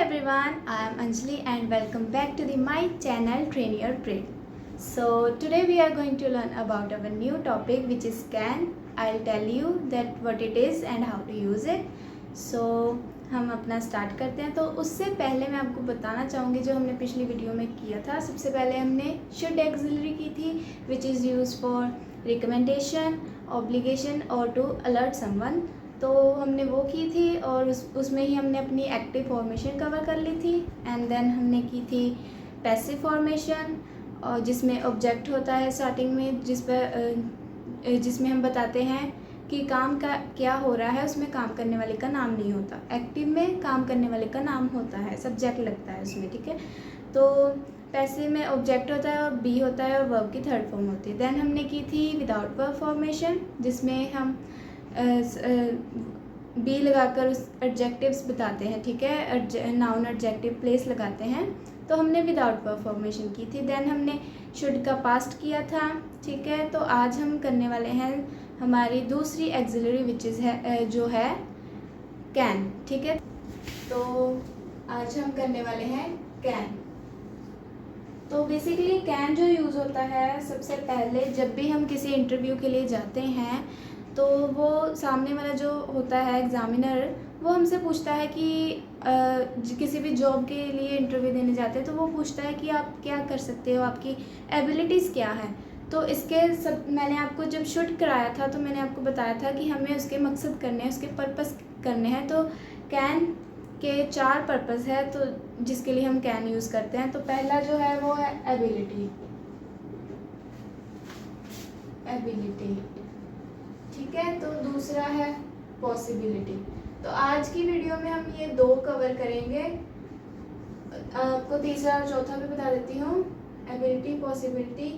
everyone, I am Anjali and welcome back to my channel Train Your Brain. So today we are going to learn about our new topic which is can. I'll tell you that what it is and how to use it. So हम अपना start करते हैं। तो उससे पहले मैं आपको बताना चाहूँगी जो हमने पिछली वीडियो में किया था। सबसे पहले हमने शुड एक्सिलरी की थी which is use for recommendation, obligation और टू अलर्ट समवन। तो हमने वो की थी और उसमें ही हमने अपनी एक्टिव फॉर्मेशन कवर कर ली थी। एंड देन हमने की थी पैसिव फॉर्मेशन और जिसमें ऑब्जेक्ट होता है स्टार्टिंग में, जिसमें हम बताते हैं कि काम का क्या हो रहा है, उसमें काम करने वाले का नाम नहीं होता। एक्टिव में काम करने वाले का नाम होता है, सब्जेक्ट लगता है उसमें, ठीक है। तो पैसिव में ऑब्जेक्ट होता है और बी होता है और वर्ब की थर्ड फॉर्म होती है। देन हमने की थी विदाउट वर्ब फॉर्मेशन जिसमें हम बी लगाकर उस एडजेक्टिव्स बताते हैं, ठीक है, नाउन एडजेक्टिव प्लेस लगाते हैं। तो हमने विदाउट वर्ब फॉर्मेशन की थी। देन हमने शुड का पास्ट किया था, ठीक है। तो आज हम करने वाले हैं हमारी दूसरी एक्सिलरी विच इज़ है जो है कैन, ठीक है। तो आज हम करने वाले हैं कैन। तो बेसिकली कैन जो यूज़ होता है सबसे पहले जब भी हम किसी इंटरव्यू के लिए जाते हैं तो वो सामने वाला जो होता है एग्ज़ामिनर वो हमसे पूछता है कि किसी भी जॉब के लिए इंटरव्यू देने जाते हैं तो वो पूछता है कि आप क्या कर सकते हो, आपकी एबिलिटीज़ क्या है। तो इसके सब मैंने आपको जब शुड कराया था तो मैंने आपको बताया था कि हमें उसके मकसद करने हैं, उसके पर्पस करने हैं। तो कैन के 4 पर्पस है तो जिसके लिए हम कैन यूज़ करते हैं। तो पहला जो है वो है एबिलिटी, ठीक है। तो दूसरा है पॉसिबिलिटी। तो आज की वीडियो में हम ये 2 कवर करेंगे। आपको तीसरा और चौथा भी बता देती हूँ, एबिलिटी, पॉसिबिलिटी,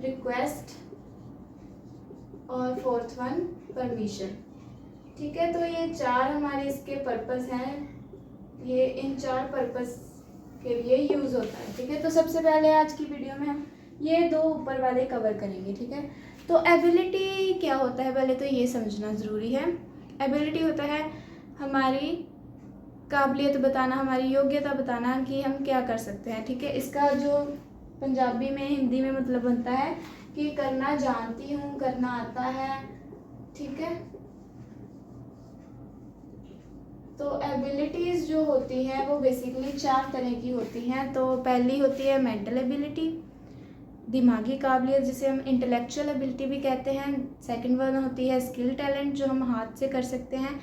रिक्वेस्ट और फोर्थ वन परमिशन, ठीक है। तो ये 4 हमारे इसके पर्पस हैं, ये इन 4 पर्पस के लिए यूज़ होता है, ठीक है। तो सबसे पहले आज की वीडियो में हम ये 2 ऊपर वाले कवर करेंगे, ठीक है। तो एबिलिटी क्या होता है पहले तो ये समझना ज़रूरी है। एबिलिटी होता है हमारी काबिलियत बताना, हमारी योग्यता बताना कि हम क्या कर सकते हैं, ठीक है। इसका जो पंजाबी में हिंदी में मतलब बनता है कि करना जानती हूँ, करना आता है, ठीक है। तो एबिलिटीज़ जो होती हैं वो बेसिकली 4 तरह की होती हैं। तो पहली होती है मेंटल एबिलिटी, दिमागी काबिलियत जिसे हम इंटेलेक्चुअल एबिलिटी भी कहते हैं। सेकंड वन होती है स्किल टैलेंट जो हम हाथ से कर सकते हैं।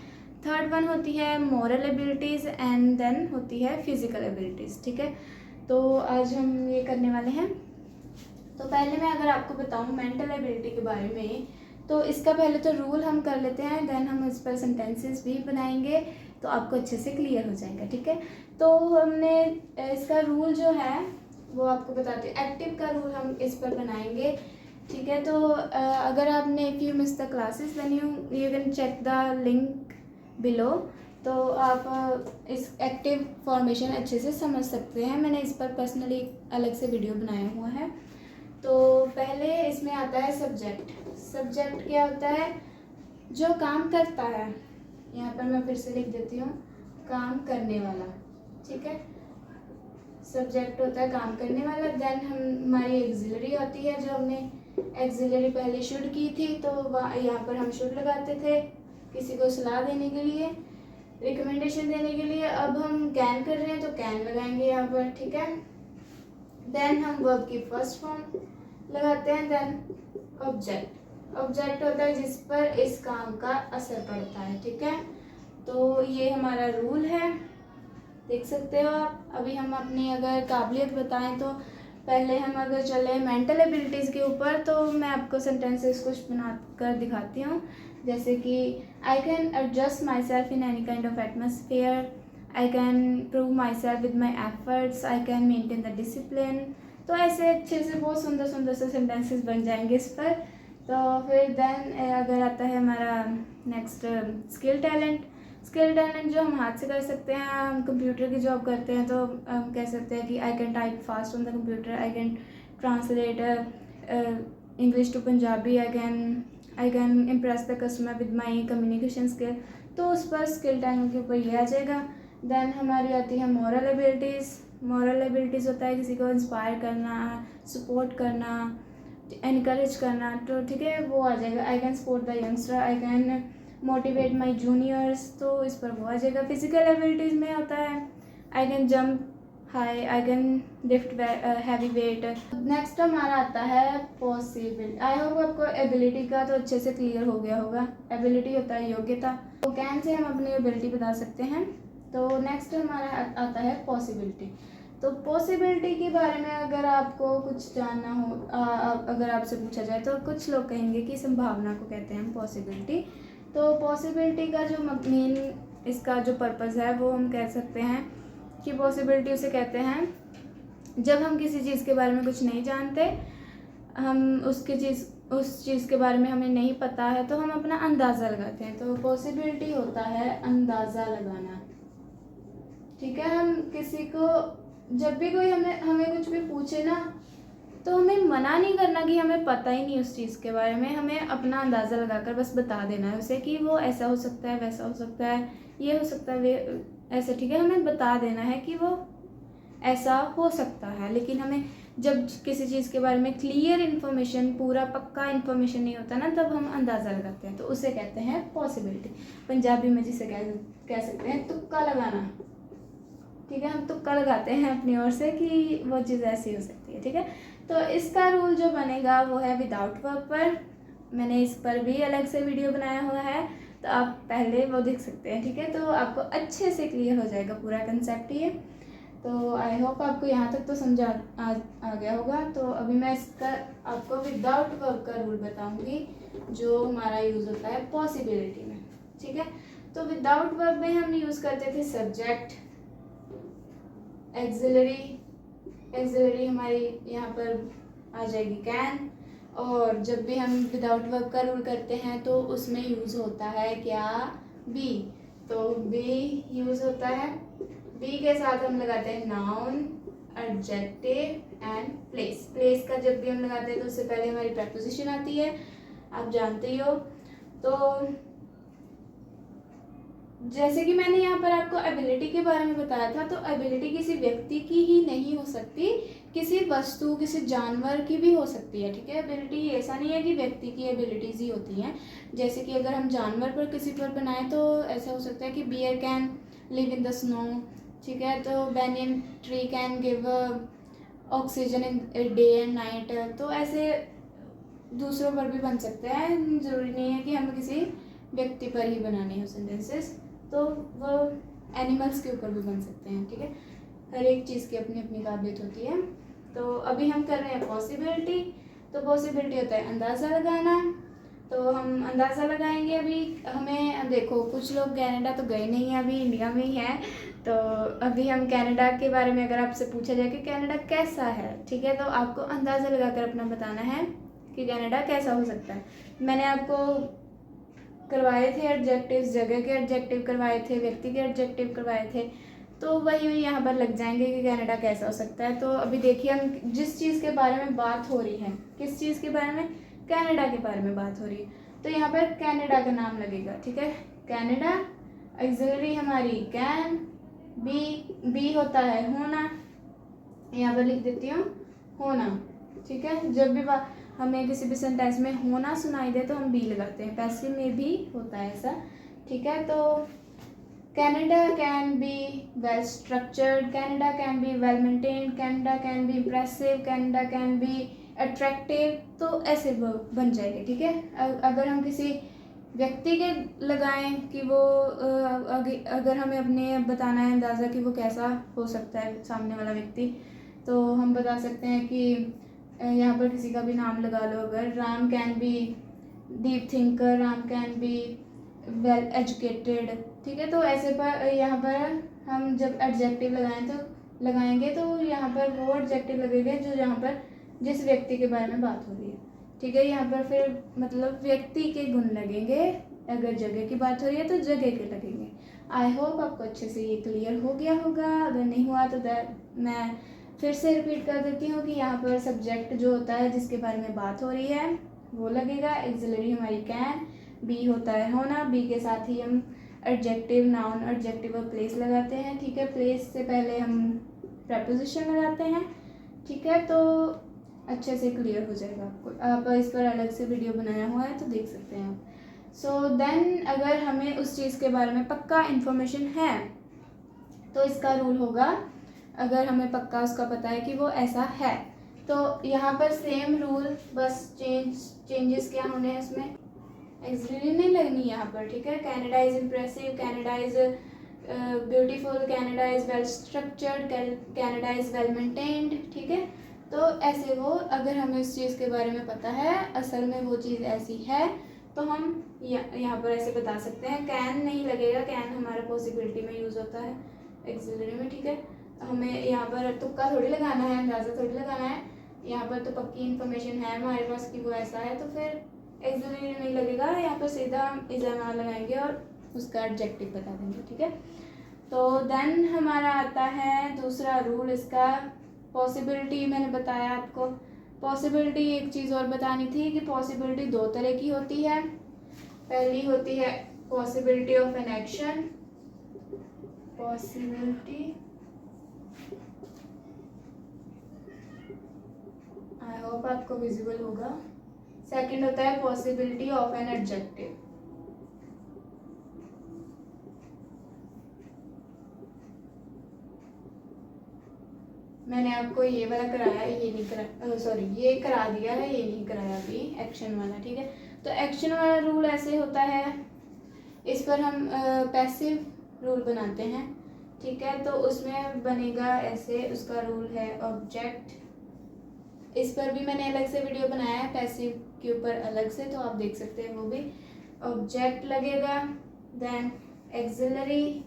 थर्ड वन होती है मॉरल एबिलिटीज़ एंड देन होती है फिज़िकल एबिलिटीज़, ठीक है। तो आज हम ये करने वाले हैं। तो पहले मैं अगर आपको बताऊं मेंटल एबिलिटी के बारे में तो इसका पहले तो रूल हम कर लेते हैं, देन हम इस पर सेंटेंसेस भी बनाएंगे तो आपको अच्छे से क्लियर हो जाएगा, ठीक है। तो हमने इसका रूल जो है वो आपको बताते हैं। एक्टिव का रूल हम इस पर बनाएंगे, ठीक है। तो अगर आपने if you miss the classes then you can check the link below. तो आप इस एक्टिव फॉर्मेशन अच्छे से समझ सकते हैं। मैंने इस पर पर्सनली अलग से वीडियो बनाया हुआ है। तो पहले इसमें आता है सब्जेक्ट। सब्जेक्ट क्या होता है, जो काम करता है। यहाँ पर मैं फिर से लिख देती हूँ, काम करने वाला, ठीक है। सब्जेक्ट होता है काम करने वाला। देन हमारी एक्सिलरी होती है, जो हमने एक्सिलरी पहले शुड की थी तो यहाँ पर हम शुड लगाते थे किसी को सलाह देने के लिए, रिकमेंडेशन देने के लिए। अब हम कैन कर रहे हैं तो कैन लगाएंगे यहाँ पर, ठीक है। देन हम वर्ब की फर्स्ट फॉर्म लगाते हैं। देन ऑब्जेक्ट, ऑब्जेक्ट होता है जिस पर इस काम का असर पड़ता है, ठीक है। तो ये हमारा रूल है, देख सकते हो आप। अभी हम अपनी अगर काबिलियत बताएं तो पहले हम अगर चले मेंटल एबिलिटीज़ के ऊपर तो मैं आपको सेंटेंसेस कुछ बना कर दिखाती हूँ। जैसे कि I can adjust my self in any kind of atmosphere, I can prove my self with my efforts, I can maintain the discipline. तो ऐसे अच्छे से बहुत सुंदर सुंदर से सेंटेंसेस बन जाएंगे इस पर। तो फिर देन अगर आता है हमारा next skill talent. Skill talent जो हम हाथ से कर सकते हैं, हम कंप्यूटर की जॉब करते हैं तो हम कह सकते हैं कि I can type fast on the computer, I can translate English to Punjabi, I can impress the customer with my communication skill. तो उस पर स्किल टैलेंट के ऊपर ये आ जाएगा। देन हमारी आती है मॉरल एबिलिटीज़। मॉरल एबिलिटीज़ होता है किसी को इंस्पायर करना, सपोर्ट करना, एनकरेज करना, तो ठीक है वो आ जाएगा। I can support the youngster, I can motivate my juniors, तो इस पर वो आ जाएगा। फिजिकल एबिलिटीज़ में होता है I can jump high, I can lift heavy weight. Next हमारा आता है पॉसिबिलिटी। आई होप आपको एबिलिटी का तो अच्छे से क्लियर हो गया होगा। एबिलिटी होता है योग्यता, तो कैन से हम अपनी एबिलिटी बता सकते हैं। तो नेक्स्ट हमारा आता है पॉसिबिलिटी। तो पॉसिबिलिटी के बारे में अगर आपको कुछ जानना हो, अगर आपसे पूछा जाए तो कुछ लोग कहेंगे कि संभावना को कहते हैं हम पॉसिबिलिटी। तो पॉसिबिलिटी का जो मेन इसका जो पर्पज़ है वो हम कह सकते हैं कि पॉसिबिलिटी उसे कहते हैं जब हम किसी चीज़ के बारे में कुछ नहीं जानते, हम उस चीज़ के बारे में हमें नहीं पता है, तो हम अपना अंदाज़ा लगाते हैं। तो पॉसिबिलिटी होता है अंदाज़ा लगाना, ठीक है। हम किसी को जब भी कोई हमें कुछ भी पूछे ना, तो हमें मना नहीं करना कि हमें पता ही नहीं उस चीज़ के बारे में, हमें अपना अंदाज़ा लगाकर बस बता देना है उसे कि वो ऐसा हो सकता है, वैसा हो सकता है, ये हो सकता है, वे ऐसा, ठीक है। हमें बता देना है कि वो ऐसा हो सकता है, लेकिन हमें जब किसी चीज़ के बारे में क्लियर इन्फॉर्मेशन, पूरा पक्का इन्फॉर्मेशन नहीं होता ना, तब हम अंदाज़ा लगाते हैं, तो उसे कहते हैं पॉसिबिलिटी। पंजाबी में जिसे कह सकते हैं तुक्का लगाना, ठीक है। हम तुक्का लगाते हैं अपनी ओर से कि वो चीज़ ऐसी हो सकती है, ठीक है। तो इसका रूल जो बनेगा वो है विदाउट वर्ब पर। मैंने इस पर भी अलग से वीडियो बनाया हुआ है, तो आप पहले वो देख सकते हैं, ठीक है। तो आपको अच्छे से क्लियर हो जाएगा पूरा कंसेप्ट ये। तो आई होप आपको यहाँ तक तो समझ आ गया होगा। तो अभी मैं इसका आपको विदाउट वर्ब का रूल बताऊँगी जो हमारा यूज़ होता है पॉसिबिलिटी में, ठीक है। तो विदाउट वर्ब में हम यूज़ करते थे सब्जेक्ट, एक्सिलरी हमारी यहाँ पर आ जाएगी कैन। और जब भी हम विदाउट वर्ब का रूल करते हैं तो उसमें यूज़ होता है क्या, बी। तो बी यूज़ होता है, बी के साथ हम लगाते हैं noun, adjective and place. Place का जब भी हम लगाते हैं तो उससे पहले हमारी प्रेपोजिशन आती है, आप जानते ही हो। तो जैसे कि मैंने यहाँ पर आपको एबिलिटी के बारे में बताया था, तो एबिलिटी किसी व्यक्ति की ही नहीं हो सकती, किसी वस्तु, किसी जानवर की भी हो सकती है, ठीक है। एबिलिटी ऐसा नहीं है कि व्यक्ति की एबिलिटीज़ ही होती हैं। जैसे कि अगर हम जानवर पर किसी पर बनाएं तो ऐसा हो सकता है कि bear can live in the snow, ठीक है। तो banyan tree can give oxygen in day and night. तो ऐसे दूसरों पर भी बन सकते हैं, ज़रूरी नहीं है कि हमें किसी व्यक्ति पर ही बनाने हो सेंटेंसेस। तो वो एनिमल्स के ऊपर भी बन सकते हैं, ठीक है। हर एक चीज़ की अपनी अपनी काबिलियत होती है। तो अभी हम कर रहे हैं पॉसिबिलिटी। तो पॉसिबिलिटी होता है अंदाज़ा लगाना। तो हम अंदाज़ा लगाएंगे। अभी हमें देखो, कुछ लोग कनाडा तो गए नहीं हैं, अभी इंडिया में ही हैं। तो अभी हम कनाडा के बारे में अगर आपसे पूछा जाए कि कनाडा कैसा है, ठीक है, तो आपको अंदाज़ा लगाकर अपना बताना है कि कनाडा कैसा हो सकता है। मैंने आपको करवाए थे एडजेक्टिव्स, जगह के एडजेक्टिव करवाए थे, व्यक्ति के एडजेक्टिव करवाए थे, तो वही यहाँ पर लग जाएंगे कि कनाडा कैसा हो सकता है। तो अभी देखिए, हम जिस चीज़ के बारे में बात हो रही है, किस चीज़ के बारे में, कनाडा के बारे में बात हो रही है, तो यहाँ पर कनाडा का नाम लगेगा, ठीक है। कनाडा, ऑक्सिलरी हमारी कैन, बी होता है होना, यहाँ पर लिख देती हूँ होना, ठीक है। जब भी हमें किसी भी सेंटेंस में होना सुनाई दे तो हम बी लगाते हैं, पैसिव में भी होता है ऐसा, ठीक है। तो Canada can be well structured, Canada can be well maintained, Canada can be impressive, Canada can be attractive, तो ऐसे बन जाएंगे, ठीक है। अगर हम किसी व्यक्ति के लगाएं कि वो अगर हमें अपने बताना है अंदाज़ा कि वो कैसा हो सकता है सामने वाला व्यक्ति, तो हम बता सकते हैं कि यहाँ पर किसी का भी नाम लगा लो। अगर Ram can be deep thinker, Ram can be well educated, ठीक है। तो ऐसे पर यहाँ पर हम जब एडजेक्टिव लगाएंगे तो यहाँ पर वो एडजेक्टिव लगेंगे जो यहाँ पर जिस व्यक्ति के बारे में बात हो रही है, ठीक है। यहाँ पर फिर मतलब व्यक्ति के गुण लगेंगे, अगर जगह की बात हो रही है तो जगह के लगेंगे। आई होप आपको अच्छे से ये क्लियर हो गया होगा। अगर नहीं हुआ तो मैं फिर से रिपीट कर देती हूँ कि यहाँ पर सब्जेक्ट जो होता है जिसके बारे में बात हो रही है वो लगेगा, एक्सिलरी हमारी कैन, बी होता है होना, बी के साथ ही हम एडजेक्टिव, नाउन, एडजेक्टिव और प्लेस लगाते हैं, ठीक है। प्लेस से पहले हम प्रपोजिशन लगाते हैं, ठीक है। तो अच्छे से क्लियर हो जाएगा आपको। आप इस पर अलग से वीडियो बनाया हुआ है तो देख सकते हैं आप। सो देन अगर हमें उस चीज़ के बारे में पक्का इन्फॉर्मेशन है तो इसका रूल होगा, अगर हमें पक्का उसका पता है कि वो ऐसा है, तो यहाँ पर सेम रूल, बस चेंजेस क्या होने हैं इसमें, एक्सिलरी नहीं लगनी यहाँ पर, ठीक है। Canada is impressive, Canada is beautiful, Canada is well structured, Canada is well maintained, ठीक है। तो ऐसे वो, अगर हमें उस चीज़ के बारे में पता है, असल में वो चीज़ ऐसी है, तो हम यहाँ पर ऐसे बता सकते हैं। कैन नहीं लगेगा, कैन हमारा पॉसिबिलिटी में यूज़ होता है एक्सिलरी में, ठीक है। हमें यहाँ पर तुक्का थोड़ी लगाना है, अंदाज़ा थोड़ी लगाना है, यहाँ पर तो पक्की इन्फॉर्मेशन है हमारे पास कि वो ऐसा है, तो फिर एक्सिलरी नहीं लगेगा। यहाँ पर सीधा हम इज़ एम लगाएंगे और उसका एडजेक्टिव बता देंगे, ठीक है। तो देन हमारा आता है दूसरा रूल इसका, पॉसिबिलिटी। मैंने बताया आपको पॉसिबिलिटी, एक चीज़ और बतानी थी कि पॉसिबिलिटी दो तरह की होती है। पहली होती है possibility of an action, possibility, I hope आपको विजिबल होगा। सेकंड होता है पॉसिबिलिटी ऑफ एन एडजेक्टिव। मैंने आपको ये वाला कराया, ये नहीं करा, सॉरी ये करा दिया है, ये नहीं कराया अभी एक्शन वाला, ठीक है। तो एक्शन वाला रूल ऐसे होता है, इस पर हम पैसिव रूल बनाते हैं, ठीक है। तो उसमें बनेगा ऐसे, उसका रूल है ऑब्जेक्ट। इस पर भी मैंने अलग से वीडियो बनाया है पैसिव के ऊपर अलग से, तो आप देख सकते हैं वो भी। ऑब्जेक्ट लगेगा, देन एक्सिलरी,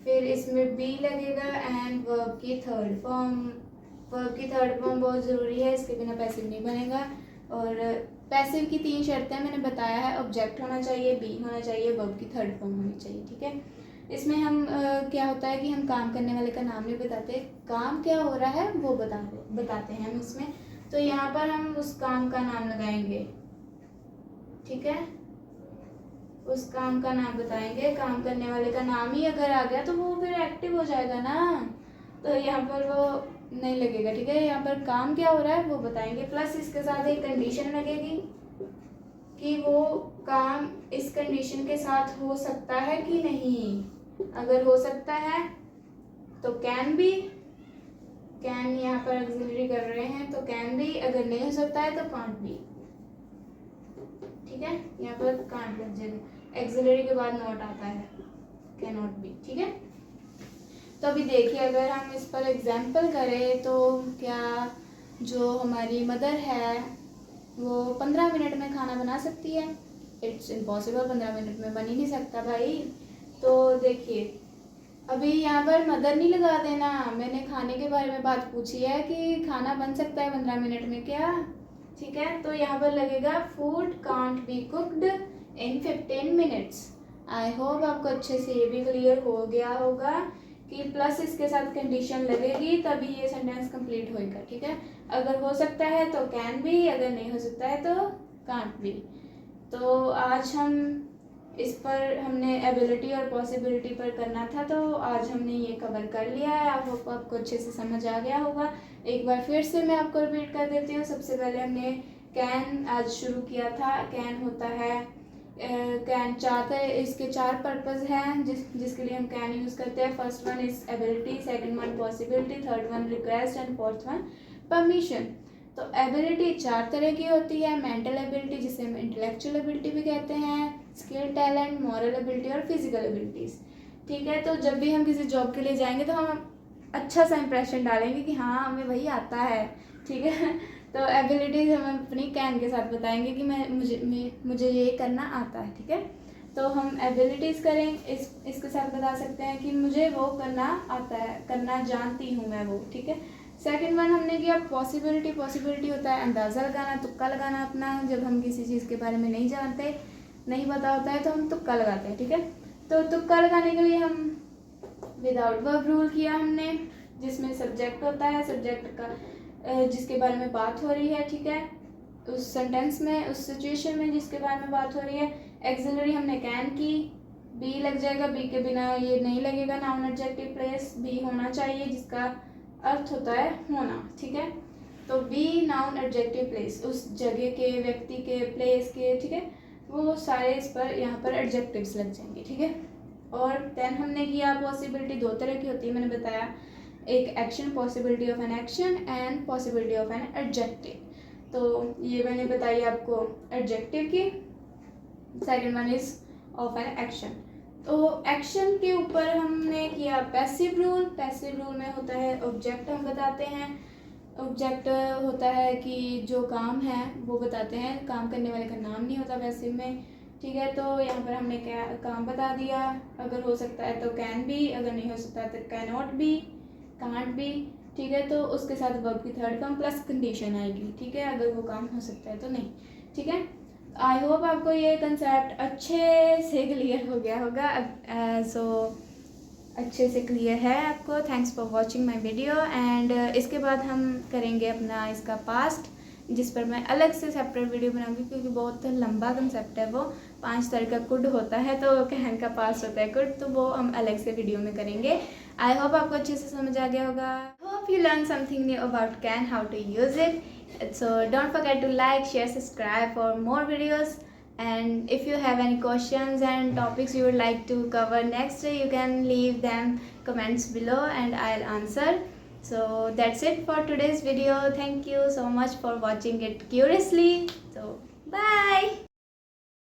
फिर इसमें बी लगेगा एंड वर्ब की थर्ड फॉर्म। वर्ब की थर्ड फॉर्म बहुत ज़रूरी है, इसके बिना पैसिव नहीं बनेगा। और पैसिव की 3 शर्तें मैंने बताया है, ऑब्जेक्ट होना चाहिए, बी होना चाहिए, वर्ब की थर्ड फॉर्म होनी चाहिए, ठीक है। इसमें हम क्या होता है कि हम काम करने वाले का नाम नहीं बताते, काम क्या हो रहा है वो बताते हैं हम इसमें। तो यहाँ पर हम उस काम का नाम लगाएंगे, ठीक है, उस काम का नाम बताएंगे। काम करने वाले का नाम ही अगर आ गया तो वो फिर एक्टिव हो जाएगा ना, तो यहाँ पर वो नहीं लगेगा, ठीक है। यहाँ पर काम क्या हो रहा है वो बताएंगे, प्लस इसके साथ एक कंडीशन लगेगी कि वो काम इस कंडीशन के साथ हो सकता है कि नहीं। अगर हो सकता है तो कैन बी, कैन यहाँ पर ऑक्सिलरी कर रहे हैं तो कैन बी, अगर नहीं हो सकता है तो कांट बी, ठीक है। यहाँ पर कांट लग जाएगा, एक्सिलरी के बाद नॉट आता है, कैन नॉट बी, ठीक है। तो अभी देखिए, अगर हम इस पर एग्जाम्पल करें तो क्या जो हमारी मदर है वो 15 मिनट में खाना बना सकती है? इट्स इम्पॉसिबल, 15 मिनट में बन ही नहीं सकता भाई। तो देखिए, अभी यहाँ पर मदर नहीं लगा देना, मैंने खाने के बारे में बात पूछी है कि खाना बन सकता है 15 मिनट में क्या, ठीक है। तो यहाँ पर लगेगा food can't be cooked in 15 minutes. I hope आपको अच्छे से ये भी क्लियर हो गया होगा कि प्लस इसके साथ कंडीशन लगेगी तभी ये सेंटेंस कंप्लीट होएगा, ठीक है। अगर हो सकता है तो कैन बी, अगर नहीं हो सकता है तो कांट बी। तो आज हम इस पर हमने एबिलिटी और पॉसिबिलिटी पर करना था, तो आज हमने ये कवर कर लिया है। आई होप आपको अच्छे से समझ आ गया होगा। एक बार फिर से मैं आपको रिपीट कर देती हूँ। सबसे पहले हमने कैन आज शुरू किया था। कैन होता है, कैन इसके 4 पर्पज़ हैं जिसके लिए हम कैन यूज़ करते हैं। First one is ability, second one possibility, third one request and fourth one permission. तो एबिलिटी 4 तरह की होती है, मेंटल एबिलिटी जिसे हम इंटेलेक्चुअल एबिलिटी भी कहते हैं, स्किल, टैलेंट, मॉरल एबिलिटी और फिजिकल एबिलिटीज़, ठीक है। तो जब भी हम किसी जॉब के लिए जाएंगे तो हम अच्छा सा इंप्रेशन डालेंगे कि हाँ हमें वही आता है, ठीक है। तो एबिलिटीज़ हम अपनी कैन के साथ बताएंगे कि मुझे ये करना आता है, ठीक है। तो हम एबिलिटीज़ करें इसके साथ बता सकते हैं कि मुझे वो करना आता है, करना जानती हूँ मैं वो, ठीक है। सेकंड वन हमने किया पॉसिबिलिटी होता है अंदाज़ा लगाना, तुक्का लगाना अपना। जब हम किसी चीज़ के बारे में नहीं जानते, नहीं पता होता है तो हम तुक्का लगाते हैं, ठीक है। तो तुक्का लगाने के लिए हम विदाउट वर्ब रूल किया हमने, जिसमें सब्जेक्ट होता है, सब्जेक्ट का जिसके बारे में बात हो रही है, ठीक है, उस सेंटेंस में, उस सिचुएशन में जिसके बारे में बात हो रही है। एक्सिलरी हमने कैन की, बी लग जाएगा, बी के बिना ये नहीं लगेगा नाउन एडजेक्टिव प्लेस, बी होना चाहिए जिसका अर्थ होता है होना, ठीक है। तो बी नाउन एडजेक्टिव प्लेस, उस जगह के, व्यक्ति के, प्लेस के, ठीक है, वो सारे इस पर यहाँ पर एडजेक्टिव्स लग जाएंगे, ठीक है। और देन हमने किया पॉसिबिलिटी दो तरह की होती है, मैंने बताया, एक action, possibility of an action and possibility of an adjective. तो ये मैंने बताई आपको एडजेक्टिव की। Second one is of an action. तो एक्शन के ऊपर हमने किया पैसिव रूल। पैसिव रूल में होता है ऑब्जेक्ट हम बताते हैं, ऑब्जेक्ट होता है कि जो काम है वो बताते हैं, काम करने वाले का नाम नहीं होता पैसिव में, ठीक है। तो यहाँ पर हमने क्या काम बता दिया, अगर हो सकता है तो कैन बी, अगर नहीं हो सकता तो can not be, can't be, ठीक है। तो उसके साथ वर्ब की थर्ड फॉर्म प्लस कंडीशन आएगी, ठीक है, अगर वो काम हो सकता है तो नहीं, ठीक है। आई होप आपको ये कंसेप्ट अच्छे से क्लियर हो गया होगा। सो अच्छे से क्लियर है आपको। Thanks for watching my video. And इसके बाद हम करेंगे अपना इसका पास्ट, जिस पर मैं अलग से सेपरेट वीडियो बनाऊंगी, क्योंकि बहुत लंबा कंसेप्ट है वो। 5 तरह का कुड होता है, तो कहन का पास्ट होता है कुड, तो वो हम अलग से वीडियो में करेंगे। आई होप आपको अच्छे से समझ आ गया होगा। Hope you learn something new about can, how to use it. So don't forget to like, share, subscribe for more videos. And if you have any questions and topics you would like to cover next, you can leave them comments below and I'll answer. So that's it for today's video. Thank you so much for watching it curiously. So bye.